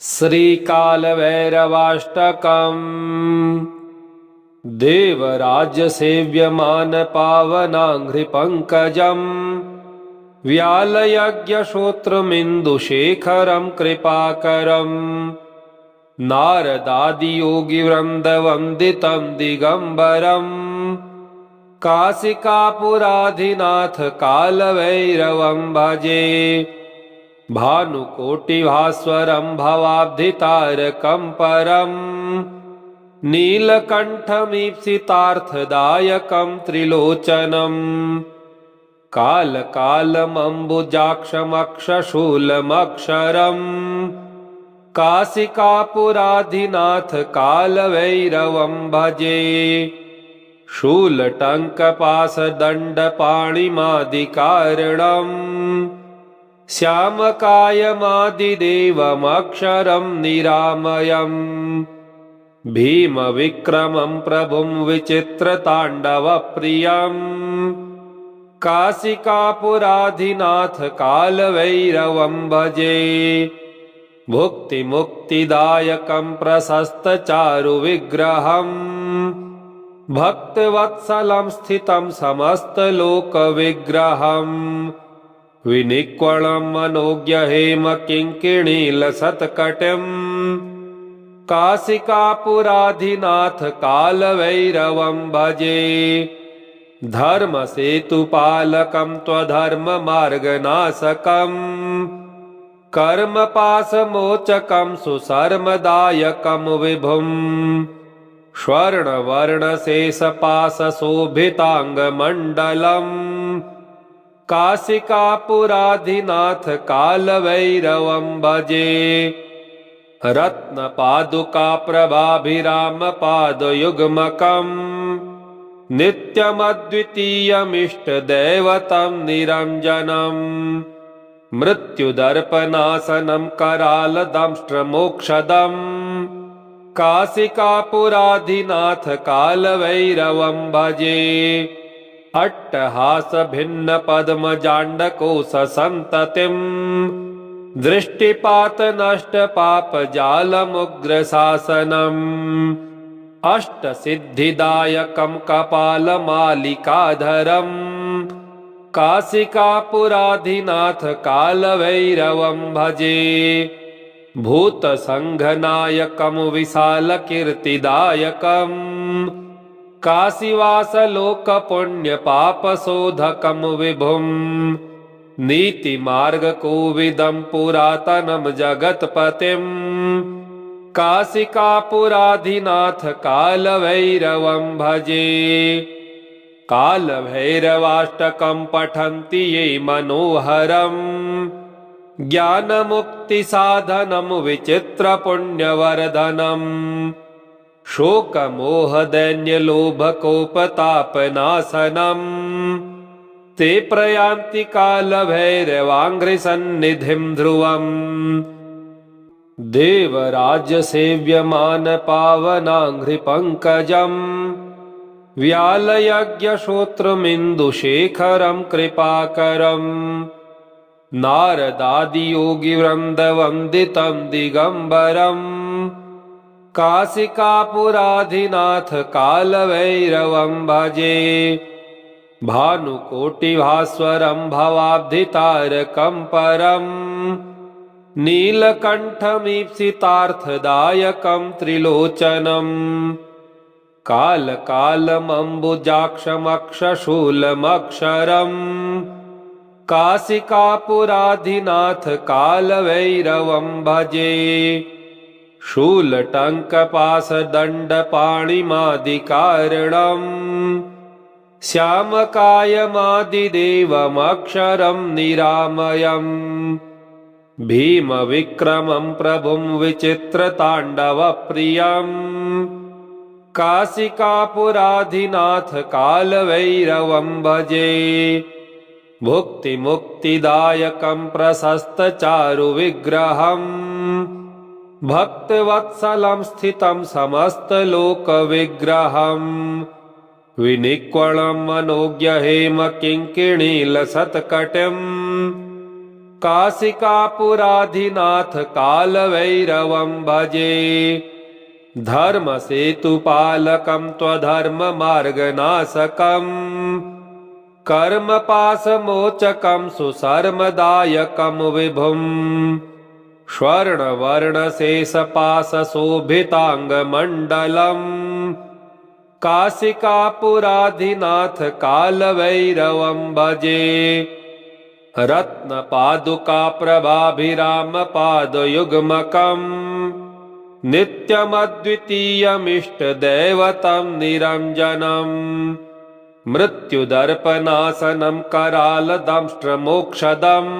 श्रीकालभैरवाष्टकम्। देवराज्यसेव्यमान पावनाङ्घ्रिपङ्कजम् व्यालयज्ञश्रोत्रमिन्दुशेखरं कृपाकरम् नारदादियोगिवृन्दवन्दितं दिगम्बरम् काशिकापुराधिनाथ कालभैरवं भजे। भानुकोटिभास्वरं भवाब्धितारकं परम् नीलकण्ठमीप्सितार्थदायकं त्रिलोचनम् कालकालमम्बुजाक्षमक्षशूलमक्षरम् काशिकापुराधिनाथ कालभैरवं भजे। शूलटङ्कपाशदण्डपाणिमादिकारणम् श्यामकायमादिदेवमक्षरं निरामयम् भीमविक्रमं प्रभुं विचित्रताण्डवप्रियम् काशिकापुराधिनाथ कालभैरवं भजे। भुक्तिमुक्तिदायकं प्रशस्तचारुविग्रहम् भक्तवत्सलं स्थितं समस्तलोकविग्रहम् विनिक्वलं मनोज्ञहेमकिङ्किणीलसत्कटिम् काशिकापुराधिनाथ कालभैरवं भजे। धर्मसेतुपालकं त्वधर्ममार्गनाशकम् कर्मपाशमोचकं सुशर्मदायकं विभुम् स्वर्णवर्णशेषपाशशोभिताङ्गमण्डलम् काशिकापुराधिनाथ कालभैरवं भजे। रत्नपादुकाप्रभाभिरामपादयुग्मकम् नित्यमद्वितीयमिष्टदैवतं निरञ्जनम् मृत्युदर्पनाशनं करालदंष्ट्रमोक्षदम् काशिकापुराधिनाथ कालभैरवं भजे। अट्टहासभिन्नपद्मजाण्डकोशसन्ततिम् दृष्टिपातनष्टपापजालमुग्रशासनम् अष्टसिद्धिदायकं कपालमालिकाधरम् काशिकापुराधिनाथ कालभैरवं भजे। भूतसङ्घनायकं विशालकीर्तिदायकम् काशीवासलोकपुण्यपापशोधकं विभुम् नीतिमार्गकोविदं पुरातनं जगत्पतिम् काशिकापुराधिनाथ कालभैरवं भजे। कालभैरवाष्टकं पठन्ति ये मनोहरम् ज्ञानमुक्तिसाधनं विचित्रपुण्यवर्धनम् शोकमोहदैन्यलोभकोपतापनाशनम् ते प्रयान्ति कालभैरवाङ्घ्रिसन्निधिं ध्रुवम्। देवराज्यसेव्यमान पावनाङ्घ्रिपङ्कजम् व्यालयज्ञश्रोत्रमिन्दुशेखरं कृपाकरम् नारदादियोगिवृन्दवन्दितं दिगम्बरम् काशिकापुराधिनाथ कालभैरवं भजे। भानुकोटिभास्वरं भवाब्धितारकं परम् नीलकण्ठमीप्सितार्थदायकं त्रिलोचनम् कालकालमम्बुजाक्षमक्षशूलमक्षरम् काशिकापुराधिनाथ कालभैरवं भजे। शूलटङ्कपाशदण्डपाणिमादिकारणम् श्यामकायमादिदेवमक्षरं निरामयम् भीमविक्रमं प्रभुं विचित्रताण्डवप्रियम् काशिकापुराधिनाथ कालभैरवं भजे। भुक्तिमुक्तिदायकं प्रशस्तचारुविग्रहम् भक्तवत्सलं स्थितं समस्तलोकविग्रहम् विनिक्वलं मनोज्ञहेमकिङ्किणीलसत्कटिम् काशिकापुराधिनाथ कालभैरवं भजे। धर्मसेतुपालकं त्वधर्ममार्गनाशकम् कर्मपाशमोचकं सुशर्मदायकं विभुम् स्वर्णवर्णशेषपाशशोभिताङ्गमण्डलम् काशिकापुराधिनाथ कालभैरवं भजे। रत्नपादुकाप्रभाभिरामपादयुग्मकम् नित्यमद्वितीयमिष्टदैवतं निरञ्जनम् मृत्युदर्पनाशनं करालदंष्ट्रमोक्षदम्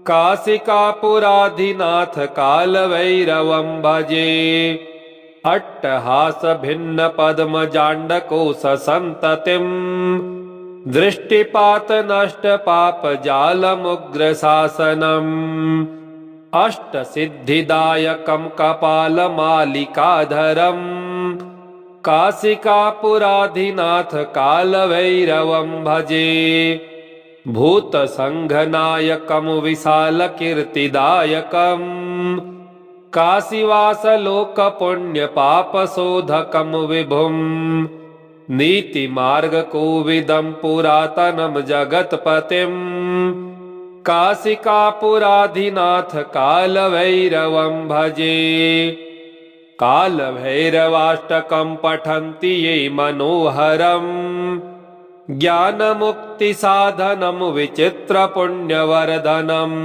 काशिकापुराधिनाथ कालभैरवं भजे। अट्टहासभिन्नपद्मजाण्डकोशसन्ततिम् दृष्टिपातनष्टपापजालमुग्रशासनम् अष्टसिद्धिदायकं कपालमालिकाधरम् काशिकापुराधिनाथ कालभैरवं भजे। भूतसङ्घनायकं विशालकीर्तिदायकम् काशीवासलोकपुण्यपापशोधकं विभुम् नीतिमार्गकोविदं पुरातनं जगत्पतिम् काशिकापुराधिनाथ कालभैरवं भजे। कालभैरवाष्टकं पठन्ति ये मनोहरम् ज्ञानमुक्तिसाधनं विचित्रपुण्यवर्धनम्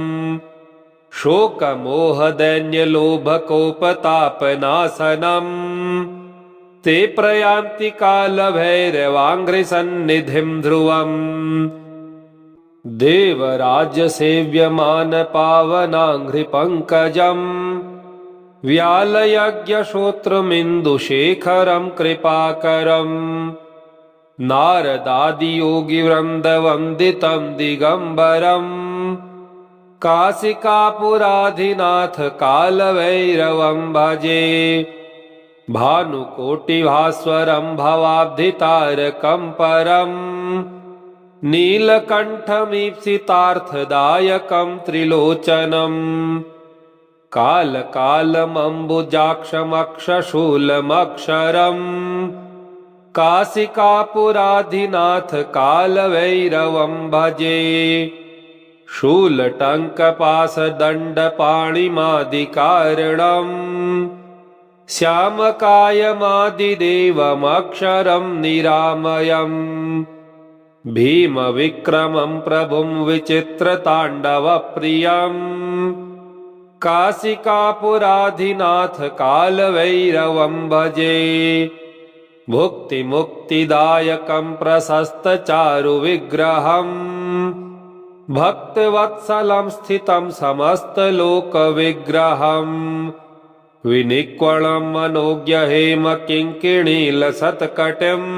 शोकमोहदैन्यलोभकोपतापनाशनम् ते प्रयान्ति कालभैरवाङ्घ्रिसन्निधिं ध्रुवम् देवराज्यसेव्यमानपावनाङ्घ्रिपङ्कजम् व्यालयज्ञश्रोत्रमिन्दुशेखरं कृपाकरम् नारदादियोगिवृन्दवन्दितं दिगम्बरम् काशिकापुराधिनाथ कालभैरवं भजे। भानुकोटिभास्वरं भवाब्धितारकं परम् नीलकण्ठमीप्सितार्थदायकं त्रिलोचनम् कालकालमम्बुजाक्षमक्षशूलमक्षरम् काशिकापुराधिनाथ कालभैरवं भजे। शूलटङ्कपाशदण्डपाणिमादिकारणम् श्यामकायमादिदेवमक्षरं निरामयम् भीमविक्रमं प्रभुं विचित्रताण्डवप्रियम् काशिकापुराधिनाथ कालभैरवं भजे। भुक्तिमुक्तिदायकं प्रशस्तचारुविग्रहम् भक्तवत्सलं स्थितं समस्तलोकविग्रहम् विनिक्वलं मनोज्ञहेमकिङ्किणीलसत्कटिम्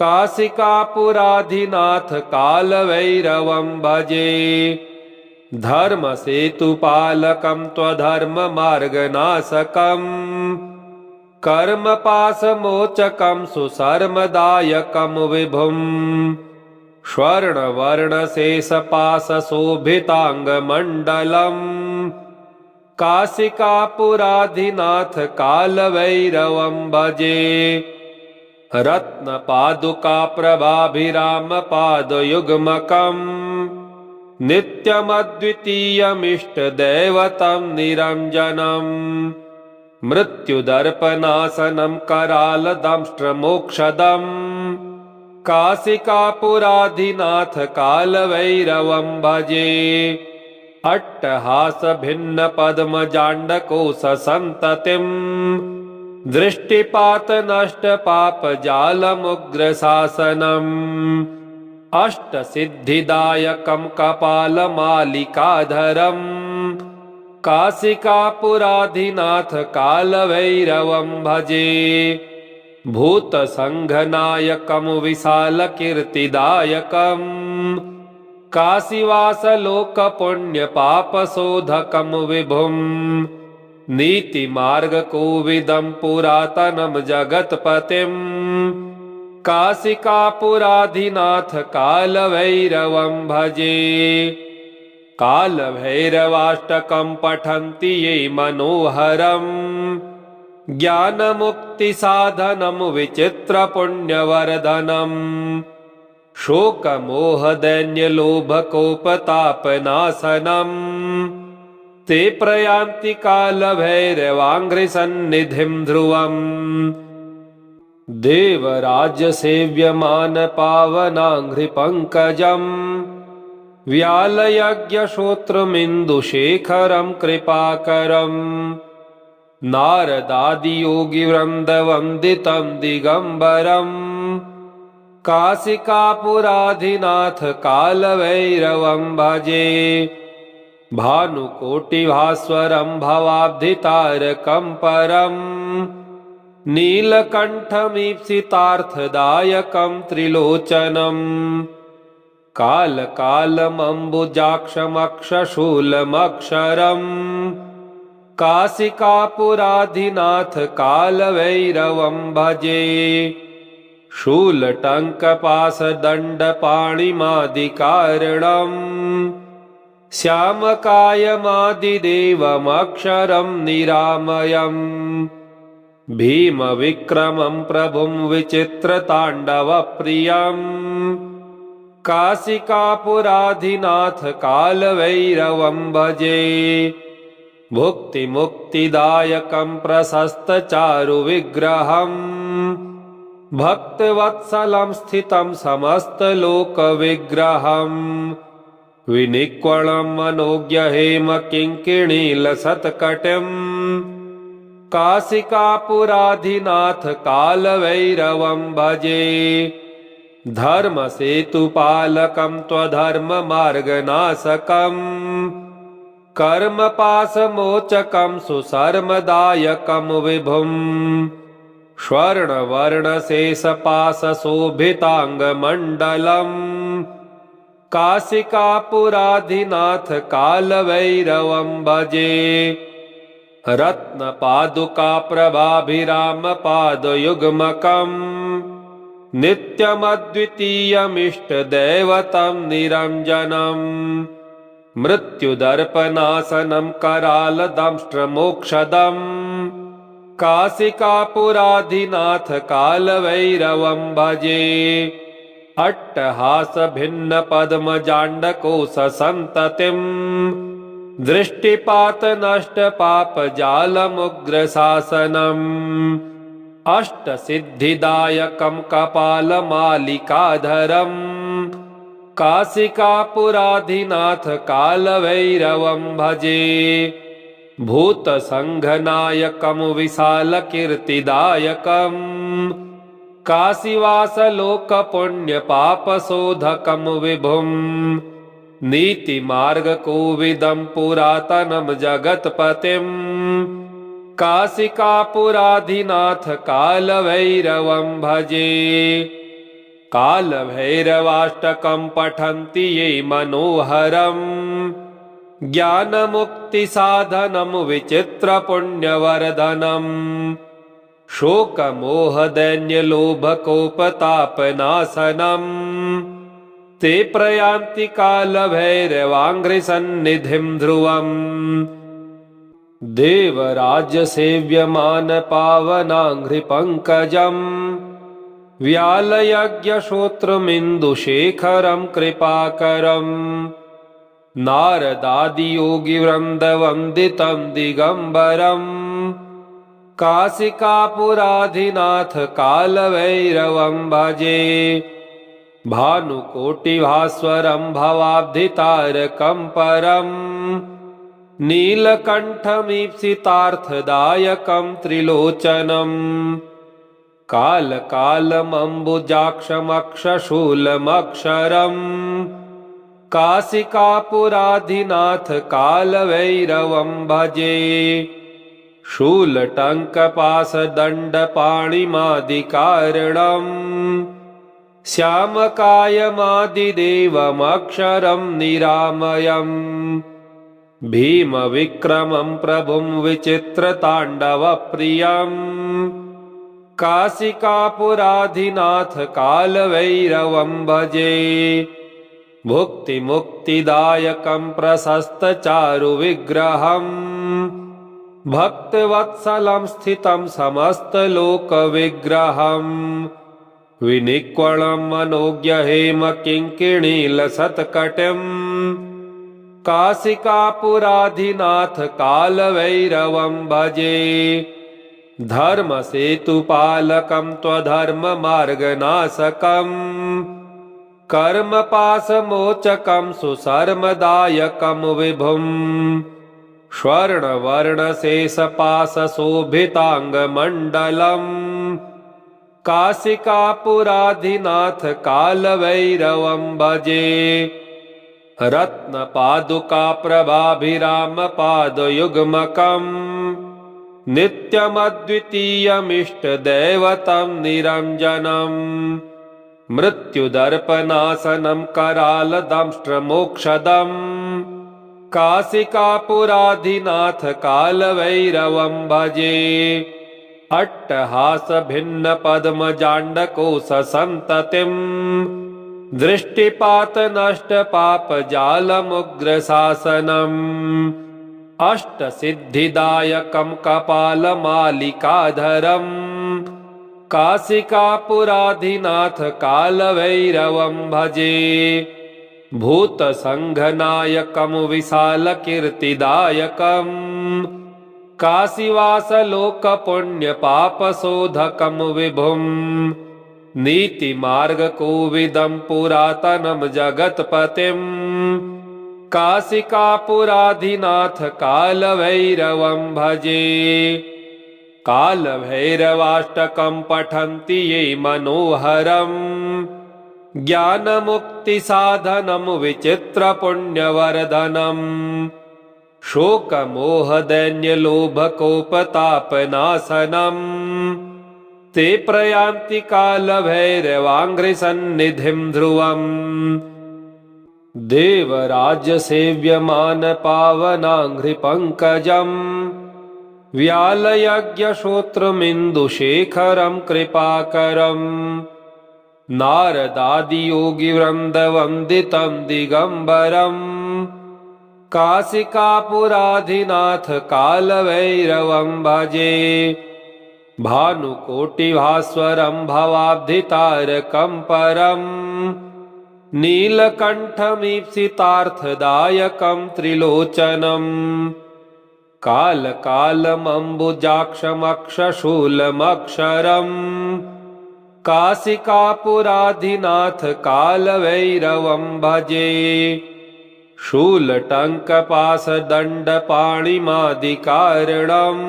काशिकापुराधिनाथ कालभैरवं भजे। धर्मसेतुपालकं त्वधर्ममार्गनाशकम् कर्मपाशमोचकं सुशर्मदायकं विभुम् स्वर्णवर्णशेषपाशशोभिताङ्गमण्डलम् काशिकापुराधिनाथ कालभैरवं भजे। रत्नपादुकाप्रभाभिरामपादयुग्मकम् नित्यमद्वितीयमिष्टदैवतं निरञ्जनम् मृत्युदर्पनाशनं करालदंष्ट्रमोक्षदम् काशिकापुराधिनाथ कालभैरवं भजे। अट्टहासभिन्नपद्मजाण्डकोशसन्ततिम् दृष्टिपातनष्टपापजालमुग्रशासनम् अष्टसिद्धिदायकं कपालमालिकाधरम् काशिकापुराधिनाथ कालभैरवं भजे। भूतसङ्घनायकं विशालकीर्तिदायकम् काशीवासलोकपुण्यपापशोधकं विभुम् नीतिमार्गकोविदं पुरातनं जगत्पतिम् काशिकापुराधिनाथ कालभैरवं भजे। कालभैरवाष्टकं पठन्ति ये मनोहरम् ज्ञानमुक्तिसाधनं विचित्रपुण्यवर्धनम् शोकमोहदैन्यलोभकोपतापनाशनम् ते प्रयान्ति कालभैरवाङ्घ्रिसन्निधिं ध्रुवम् देवराज्यसेव्यमानपावनाङ्घ्रिपङ्कजम् व्यालयज्ञश्रोत्रमिन्दुशेखरं कृपाकरम् नारदादियोगिवृन्दवन्दितं दिगम्बरम् काशिकापुराधिनाथ कालभैरवं भजे भानुकोटिभास्वरं भवाब्धितारकं परम् नीलकण्ठमीप्सितार्थदायकं त्रिलोचनम् कालकालमम्बुजाक्षमक्षशूलमक्षरम् काशिकापुराधिनाथ कालभैरवं भजे शूलटङ्कपाशदण्डपाणिमादिकारणम् श्यामकायमादिदेवमक्षरं निरामयम् भीमविक्रमं प्रभुं विचित्रताण्डवप्रियम् काशिकापुराधिनाथ कालभैरवं भजे भुक्तिमुक्तिदायकं प्रशस्तचारुविग्रहम् भक्तवत्सलं स्थितं समस्तलोकविग्रहम् विनिक्वणं मनोज्ञहेमकिङ्किणीलसत्कटिम् काशिकापुराधिनाथ कालभैरवं भजे धर्मसेतुपालकं त्वधर्ममार्गनाशकम् कर्मपाशमोचकं सुशर्मदायकं विभुम् स्वर्णवर्णशेषपाशशोभिताङ्गमण्डलम् काशिकापुराधिनाथ कालभैरवं भजे रत्नपादुकाप्रभाभिरामपादयुग्मकम् नित्यमद्वितीयमिष्टदैवतं निरञ्जनम् मृत्युदर्पनाशनं करालदंष्ट्रमोक्षदम् काशिकापुराधिनाथ कालभैरवं भजे अट्टहासभिन्नपद्मजाण्डकोशसन्ततिम् दृष्टिपातनष्टपापजालमुग्रशासनम् अष्टसिद्धिदायकं कपालमालिकाधरम् काशिकापुराधिनाथ कालभैरवं भजे भूतसङ्घनायकं विशालकीर्तिदायकम् काशीवासलोकपुण्यपापशोधकं विभुम् नीतिमार्गकोविदं पुरातनं जगत्पतिम् काशिकापुराधिनाथ कालभैरवं भजे कालभैरवाष्टकं पठन्ति ये मनोहरम् ज्ञानमुक्तिसाधनं विचित्रपुण्यवर्धनम् शोकमोहदैन्यलोभकोपतापनाशनम् ते प्रयान्ति कालभैरवाङ्घ्रिसन्निधिं ध्रुवम् देवराज्यसेव्यमानपावनाङ्घ्रिपङ्कजम् व्यालयज्ञश्रोत्रमिन्दुशेखरं कृपाकरम् नारदादियोगिवृन्दवन्दितं दिगम्बरम् काशिकापुराधिनाथ कालभैरवं भजे भानुकोटिभास्वरं भवाब्धितारकं परम् नीलकण्ठमीप्सितार्थदायकं त्रिलोचनम् कालकालमम्बुजाक्षमक्षशूलमक्षरम् काशिकापुराधिनाथ कालभैरवं भजे शूलटङ्कपाशदण्डपाणिमादिकारणम् श्यामकायमादिदेवमक्षरं निरामयम् भीमविक्रमं प्रभुं विचित्रताण्डवप्रियम् काशिकापुराधिनाथ कालभैरवं भजे भुक्तिमुक्तिदायकं प्रशस्तचारुविग्रहम् भक्तवत्सलं स्थितं समस्तलोकविग्रहम् विनिक्वलं मनोज्ञहेमकिङ्किणीलसत्कटिम् काशिकापुराधिनाथ कालभैरवं भजे। धर्मसेतुपालकं त्वधर्ममार्गनाशकम् कर्मपाशमोचकं सुशर्मदायकं विभुम् स्वर्णवर्णशेषपाशशोभिताङ्गमण्डलम् काशिकापुराधिनाथ कालभैरवं भजे। रत्नपादुकाप्रभाभिरामपादयुग्मकम् नित्यमद्वितीयमिष्टदैवतं निरञ्जनम् मृत्युदर्पनाशनं करालदंष्ट्रमोक्षदम् काशिकापुराधिनाथ कालभैरवं भजे। अट्टहासभिन्नपद्मजाण्डकोशसन्ततिम् दृष्टिपातनष्टपापजालमुग्रशासनम् अष्टसिद्धिदायकं कपालमालिकाधरम् काशिकापुराधिनाथ कालभैरवं भजे। भूतसङ्घनायकं विशालकीर्तिदायकम् काशीवासलोकपुण्यपापशोधकं विभुम् नीतिमार्गकोविदं पुरातनं जगत्पतिम् काशिकापुराधिनाथ कालभैरवं भजे। कालभैरवाष्टकं पठन्ति ये मनोहरम् ज्ञानमुक्तिसाधनं विचित्रपुण्यवर्धनम् शोकमोहदैन्यलोभकोपतापनाशनम् ते प्रयान्ति कालभैरवाङ्घ्रिसन्निधिं ध्रुवम् देवराज्यसेव्यमानपावनाङ्घ्रिपङ्कजम् व्यालयज्ञश्रोत्रमिन्दुशेखरं कृपाकरम् नारदादियोगिवृन्दवन्दितं दिगम्बरम् काशिकापुराधिनाथ कालभैरवं भजे। भानुकोटिभास्वरं भवाब्धितारकं परम् नीलकण्ठमीप्सितार्थदायकं त्रिलोचनम् कालकालमम्बुजाक्षमक्षशूलमक्षरम् काशिकापुराधिनाथ कालभैरवं भजे। शूलटङ्कपाशदण्डपाणिमादिकारणम्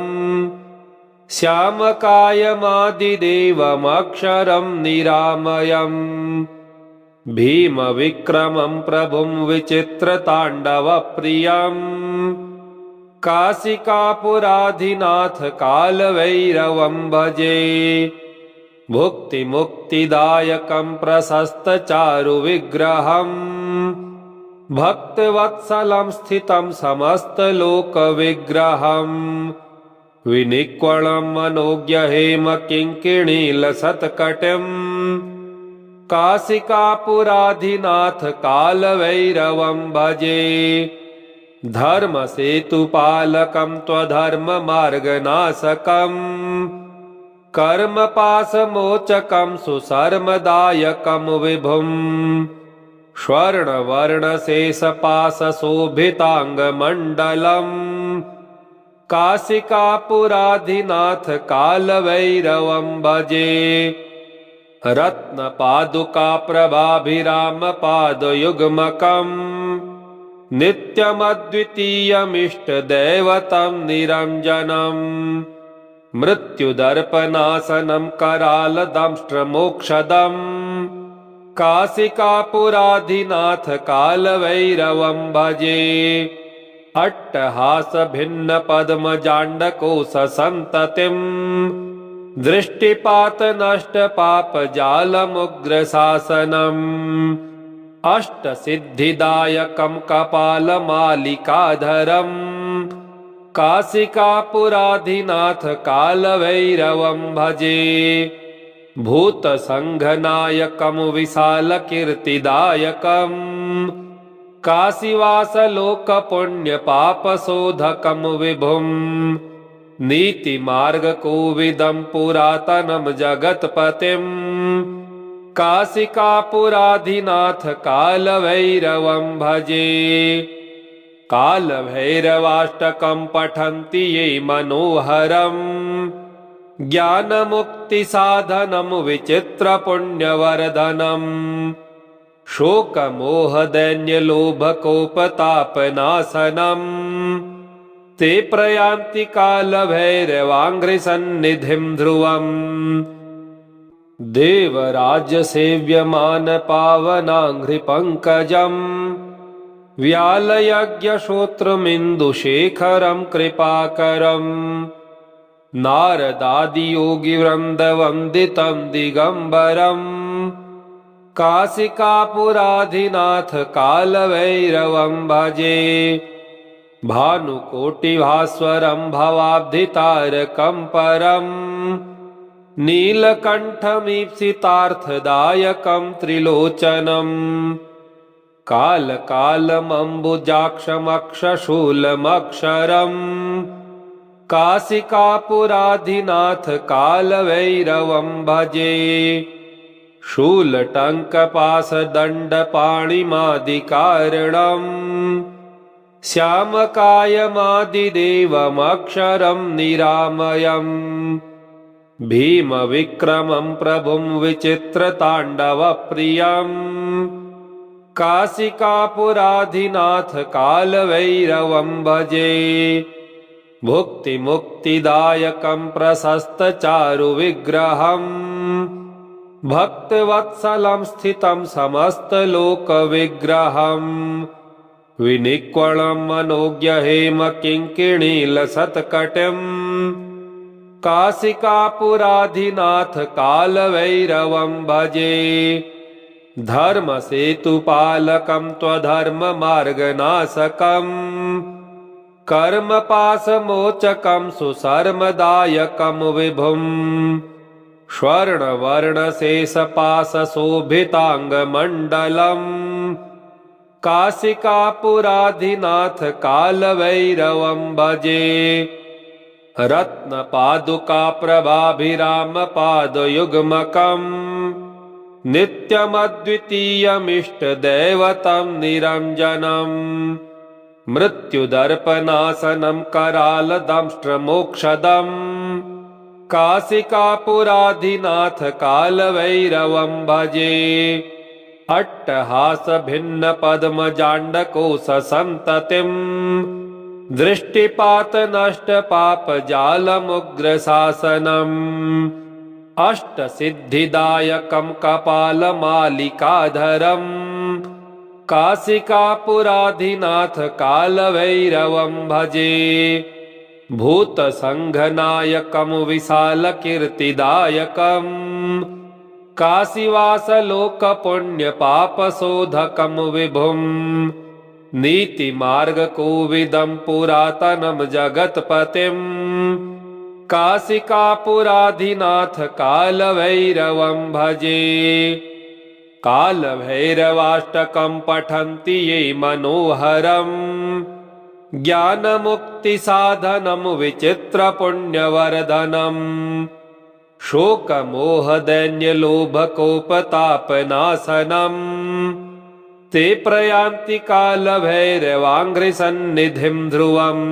श्यामकायमादिदेवमक्षरं निरामयम् भीमविक्रमं प्रभुं विचित्रताण्डवप्रियम् काशिकापुराधिनाथ कालभैरवं भजे। भुक्तिमुक्तिदायकं प्रशस्तचारुविग्रहम् भक्तवत्सलं स्थितं समस्तलोकविग्रहम् विनिक्वलं मनोज्ञहेमकिङ्किणीलसत्कटिम् काशिकापुराधिनाथ कालभैरवं भजे। धर्मसेतुपालकं त्वधर्ममार्गनाशकम् कर्मपाशमोचकं सुशर्मदायकं विभुम् स्वर्णवर्णशेषपाशशोभिताङ्गमण्डलम् काशिकापुराधिनाथ कालभैरवं भजे। रत्नपादुकाप्रभाभिरामपादयुग्मकम् नित्यमद्वितीयमिष्टदैवतं निरञ्जनम् मृत्युदर्पनाशनं करालदंष्ट्रमोक्षदम् काशिकापुराधिनाथ कालभैरवं भजे। अट्टहासभिन्नपद्मजाण्डकोशसन्ततिम् दृष्टिपातनष्टपापजालमुग्रशासनम् अष्टसिद्धिदायकं कपालमालिकाधरम् काशिकापुराधिनाथ कालभैरवं भजे। भूतसङ्घनायकं विशालकीर्तिदायकं काशीवासलोकपुण्यपापशोधकं विभुं नीतिमार्गकोविदं पुरातनं जगत्पतिं काशिकापुराधिनाथ कालभैरवं भजे। कालभैरवाष्टकं पठन्ति ये मनोहरम् ज्ञानमुक्तिसाधनं विचित्रपुण्यवर्धनम् शोकमोहदैन्यलोभकोपतापनाशनम् ते प्रयान्ति कालभैरवाङ्घ्रिसन्निधिं ध्रुवम् देवराज्यसेव्यमानपावनाङ्घ्रिपङ्कजम् व्यालयज्ञश्रोत्रमिन्दुशेखरं कृपाकरम् नारदादियोगिवृन्दवन्दितं दिगम्बरम् काशिकापुराधिनाथ कालभैरवं भजे। भानुकोटिभास्वरं भवाब्धितारकं परम् नीलकण्ठमीप्सितार्थदायकं त्रिलोचनम् कालकालमम्बुजाक्षमक्षशूलमक्षरम् काशिकापुराधिनाथ कालभैरवं भजे। शूलटङ्कपाशदण्डपाणिमादिकारणम् श्यामकायमादिदेवमक्षरं निरामयम् भीमविक्रमं प्रभुं विचित्रताण्डवप्रियम् काशिकापुराधिनाथ कालभैरवं भजे। भुक्तिमुक्तिदायकं प्रशस्तचारुविग्रहम् भक्तवत्सलं स्थितं समस्तलोकविग्रहम् विनिक्वणं मनोज्ञहेमकिङ्किणीलसत्कटिम् काशिकापुराधिनाथ कालभैरवं भजे। धर्मसेतुपालकं त्वधर्ममार्गनाशकम् कर्मपाशमोचकं सुशर्मदायकं विभुं स्वर्णवर्णशेषपाशशोभिताङ्गमण्डलम् काशिकापुराधिनाथ कालभैरवं भजे। रत्नपादुकाप्रभाभिरामपादयुग्मकम् नित्यमद्वितीयमिष्टदैवतं निरञ्जनम् मृत्युदर्पनाशनं करालदंष्ट्रमोक्षदम् काशिकापुराधिनाथ कालभैरवं भजे। अट्टहासभिन्नपद्मजाण्डकोशसन्ततिम् दृष्टिपातनष्टपापजालमुग्रशासनम् अष्टसिद्धिदायकं कपालमालिकाधरम् काशिकापुराधिनाथ कालभैरवं भजे। भूतसङ्घनायकं विशालकीर्तिदायकम् काशीवासलोकपुण्यपापशोधकं विभुं नीतिमार्गकोविदं पुरातनं जगत्पतिं काशिकापुराधिनाथ कालभैरवं भजे। कालभैरवाष्टकं पठन्ति ये मनोहरम् ज्ञानमुक्तिसाधनं विचित्रपुण्यवर्धनम् शोकमोहदैन्यलोभकोपतापनाशनम् ते प्रयान्ति कालभैरवाङ्घ्रिसन्निधिं ध्रुवम्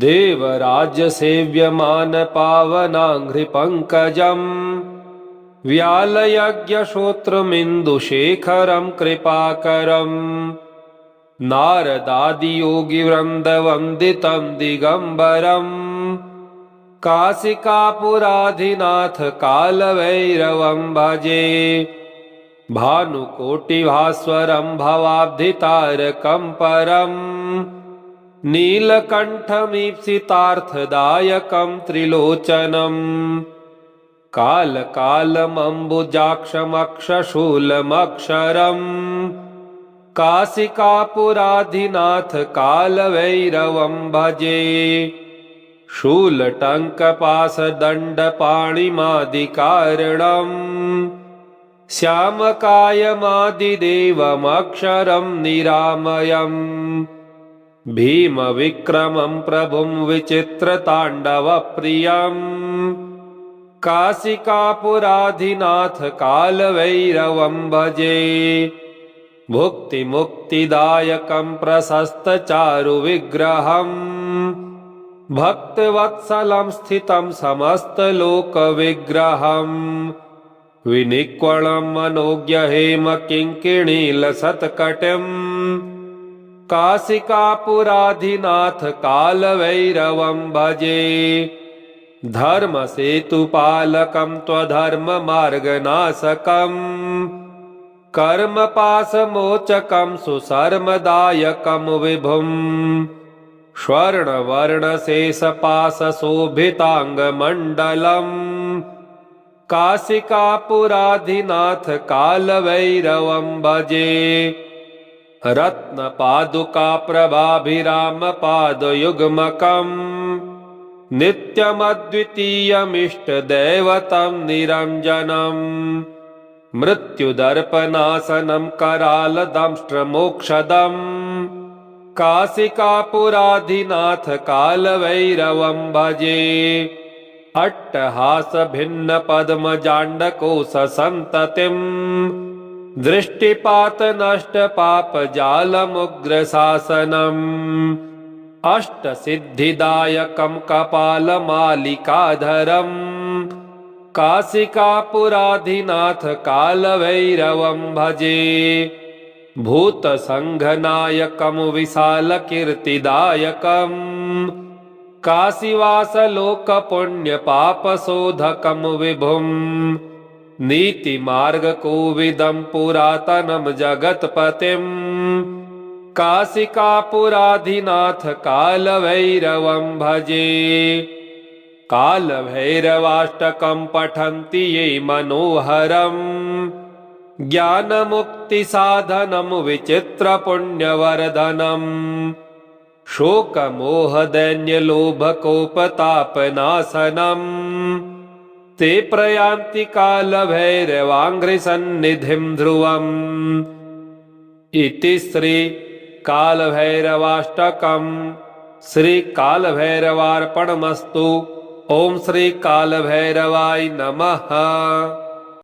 देवराज्यसेव्यमानपावनाङ्घ्रिपङ्कजम् व्यालयज्ञश्रोत्रमिन्दुशेखरं कृपाकरम् नारदादियोगिवृन्दवन्दितं दिगम्बरम् काशिकापुराधिनाथ कालभैरवं भजे। भानुकोटिभास्वरं भवाब्धितारकं परम् नीलकण्ठमीप्सितार्थदायकं त्रिलोचनम् कालकालमम्बुजाक्षमक्षशूलमक्षरम् काशिकापुराधिनाथ कालभैरवं भजे। शूलटङ्कपाशदण्डपाणिमादिकारणम् श्यामकायमादिदेवमक्षरं निरामयम् भीमविक्रमं प्रभुं विचित्रताण्डवप्रियम् काशिकापुराधिनाथ कालभैरवं भजे भुक्तिमुक्तिदायकं प्रशस्तचारुविग्रहम् भक्तवत्सलं स्थितं समस्तलोकविग्रहम् विनिक्वणं मनोज्ञहेमकिङ्किणीलसत्कटिम् काशिकापुराधिनाथ कालभैरवं भजे धर्मसेतुपालकं त्वधर्ममार्गनाशकम् कर्मपाशमोचकं सुशर्मदायकं विभुम् स्वर्णवर्णशेषपाशशोभिताङ्गमण्डलम् काशिकापुराधिनाथ कालभैरवं भजे रत्नपादुकाप्रभाभिरामपादयुग्मकम् नित्यमद्वितीयमिष्टदैवतं निरञ्जनम् मृत्युदर्पनाशनं करालदंष्ट्रमोक्षदम् काशिकापुराधिनाथ कालभैरवं भजे अट्टहासभिन्नपद्मजाण्डकोशसन्ततिम् दृष्टिपातनष्टपापजालमुग्रशासनम् अष्टसिद्धिदायकं कपालमालिकाधरम् काशिकापुराधिनाथ कालभैरवं भजे भूतसङ्घनायकं विशालकीर्तिदायकम् काशीवासलोकपुण्यपापशोधकं विभुम् नीतिमार्गकोविदं पुरातनं जगत्पतिम् काशिकापुराधिनाथ कालभैरवं भजे कालभैरवाष्टकं पठन्ति ये मनोहरम् ज्ञानमुक्तिसाधनं विचित्रपुण्यवर्धनम् शोकमोहदैन्यलोभकोपतापनाशनम् ते प्रयान्ति कालभैरवाङ्घ्रिसन्निधिं ध्रुवम् इति श्री कालभैरवाष्टकम् श्री कालभैरवार्पणमस्तु। ओम श्री कालभैरवाय नमः।